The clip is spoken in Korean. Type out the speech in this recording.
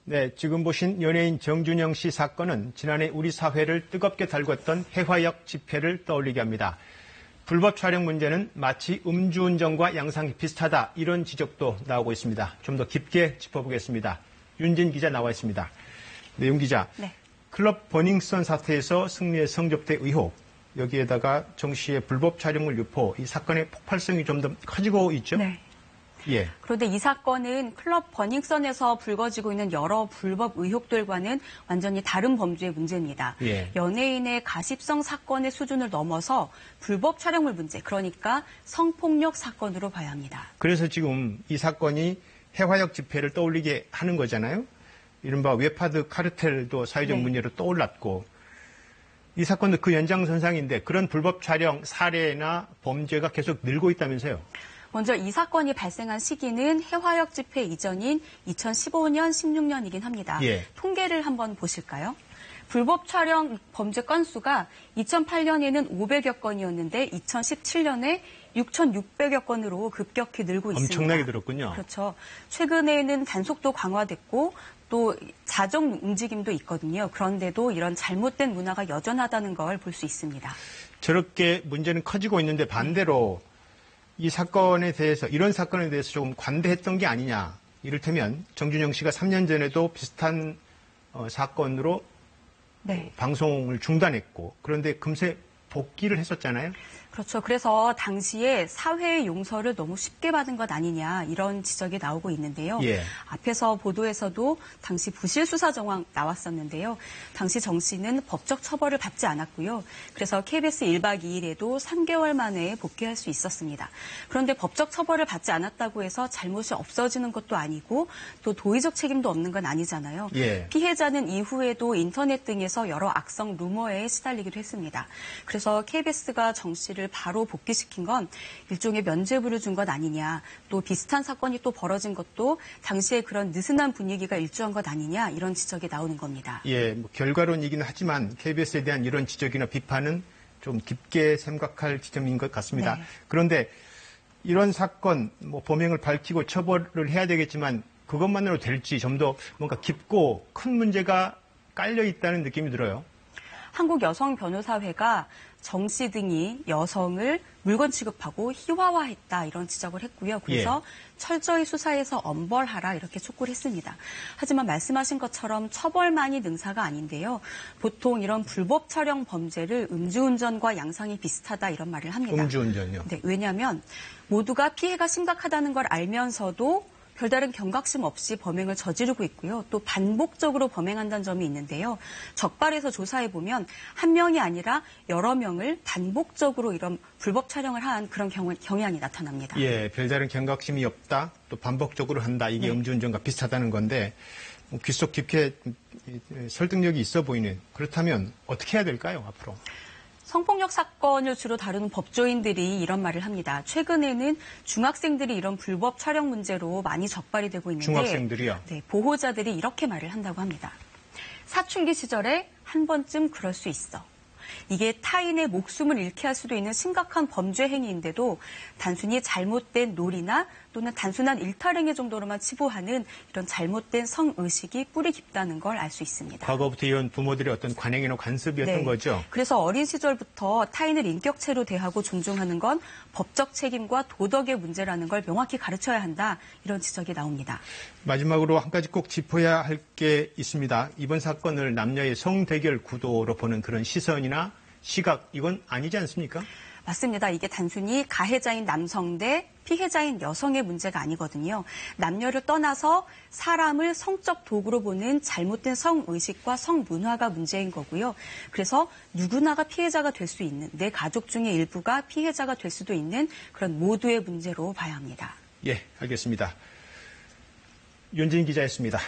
네, 지금 보신 연예인 정준영 씨 사건은 지난해 우리 사회를 뜨겁게 달궜던 해화역 집회를 떠올리게 합니다. 불법 촬영 문제는 마치 음주운전과 양상이 비슷하다, 이런 지적도 나오고 있습니다. 좀 더 깊게 짚어보겠습니다. 윤진 기자 나와 있습니다. 네, 윤 기자. 네. 클럽 버닝썬 사태에서 승리에 성접대 의혹, 여기에다가 정 씨의 불법 촬영물 유포, 이 사건의 폭발성이 좀 더 커지고 있죠? 네. 예. 그런데 이 사건은 클럽 버닝썬에서 불거지고 있는 여러 불법 의혹들과는 완전히 다른 범죄의 문제입니다. 예. 연예인의 가십성 사건의 수준을 넘어서 불법 촬영물 문제, 그러니까 성폭력 사건으로 봐야 합니다. 그래서 지금 이 사건이 해화역 집회를 떠올리게 하는 거잖아요. 이른바 웹하드 카르텔도 사회적 문제로 떠올랐고, 이 사건도 그 연장선상인데 그런 불법 촬영 사례나 범죄가 계속 늘고 있다면서요? 먼저 이 사건이 발생한 시기는 해화역 집회 이전인 2015년, 16년이긴 합니다. 예. 통계를 한번 보실까요? 불법 촬영 범죄 건수가 2008년에는 500여 건이었는데 2017년에 6,600여 건으로 급격히 늘고 있습니다. 엄청나게 늘었군요. 그렇죠. 최근에는 단속도 강화됐고 또 자정 움직임도 있거든요. 그런데도 이런 잘못된 문화가 여전하다는 걸 볼 수 있습니다. 저렇게 문제는 커지고 있는데 반대로 이 사건에 대해서, 이런 사건에 대해서 조금 관대했던 게 아니냐. 이를테면 정준영 씨가 3년 전에도 비슷한 사건으로 방송을 중단했고, 그런데 금세 복귀를 했었잖아요. 그렇죠. 그래서 당시에 사회의 용서를 너무 쉽게 받은 것 아니냐, 이런 지적이 나오고 있는데요. 예. 앞에서 보도에서도 당시 부실 수사 정황 나왔었는데요. 당시 정 씨는 법적 처벌을 받지 않았고요. 그래서 KBS 1박 2일에도 3개월 만에 복귀할 수 있었습니다. 그런데 법적 처벌을 받지 않았다고 해서 잘못이 없어지는 것도 아니고 또 도의적 책임도 없는 건 아니잖아요. 예. 피해자는 이후에도 인터넷 등에서 여러 악성 루머에 시달리기도 했습니다. 그래서 KBS가 정 씨를 바로 복귀시킨 건 일종의 면죄부를 준 것 아니냐, 또 비슷한 사건이 또 벌어진 것도 당시에 그런 느슨한 분위기가 일조한 것 아니냐, 이런 지적이 나오는 겁니다. 예, 뭐 결과론이기는 하지만 KBS에 대한 이런 지적이나 비판은 좀 깊게 생각할 지점인 것 같습니다. 네. 그런데 이런 사건, 범행을 밝히고 처벌을 해야 되겠지만 그것만으로 될지 좀 더 뭔가 깊고 큰 문제가 깔려 있다는 느낌이 들어요. 한국여성변호사회가 정 씨 등이 여성을 물건 취급하고 희화화했다, 이런 지적을 했고요. 그래서 철저히 수사해서 엄벌하라, 이렇게 촉구를 했습니다. 하지만 말씀하신 것처럼 처벌만이 능사가 아닌데요. 보통 이런 불법 촬영 범죄를 음주운전과 양상이 비슷하다, 이런 말을 합니다. 음주운전이요? 네, 왜냐하면 모두가 피해가 심각하다는 걸 알면서도 별다른 경각심 없이 범행을 저지르고 있고요. 또 반복적으로 범행한다는 점이 있는데요. 적발해서 조사해보면 한 명이 아니라 여러 명을 반복적으로 이런 불법 촬영을 한 그런 경향이 나타납니다. 예, 별다른 경각심이 없다, 또 반복적으로 한다, 이게 음주운전과 비슷하다는 건데 귀 속 깊게 설득력이 있어 보이는, 그렇다면 어떻게 해야 될까요, 앞으로? 성폭력 사건을 주로 다루는 법조인들이 이런 말을 합니다. 최근에는 중학생들이 이런 불법 촬영 문제로 많이 적발이 되고 있는데, 중학생들이요? 네, 보호자들이 이렇게 말을 한다고 합니다. 사춘기 시절에 한 번쯤 그럴 수 있어. 이게 타인의 목숨을 잃게 할 수도 있는 심각한 범죄 행위인데도 단순히 잘못된 놀이나 또는 단순한 일탈행위 정도로만 치부하는 이런 잘못된 성의식이 뿌리 깊다는 걸 알 수 있습니다. 과거부터 이런 부모들의 어떤 관행이나 관습이었던 거죠? 그래서 어린 시절부터 타인을 인격체로 대하고 존중하는 건 법적 책임과 도덕의 문제라는 걸 명확히 가르쳐야 한다, 이런 지적이 나옵니다. 마지막으로 한 가지 꼭 짚어야 할 게 있습니다. 이번 사건을 남녀의 성대결 구도로 보는 그런 시선이나 시각, 이건 아니지 않습니까? 맞습니다. 이게 단순히 가해자인 남성 대 피해자인 여성의 문제가 아니거든요. 남녀를 떠나서 사람을 성적 도구로 보는 잘못된 성의식과 성문화가 문제인 거고요. 그래서 누구나가 피해자가 될 수 있는, 내 가족 중의 일부가 피해자가 될 수도 있는 그런 모두의 문제로 봐야 합니다. 예, 알겠습니다. 윤진 기자였습니다.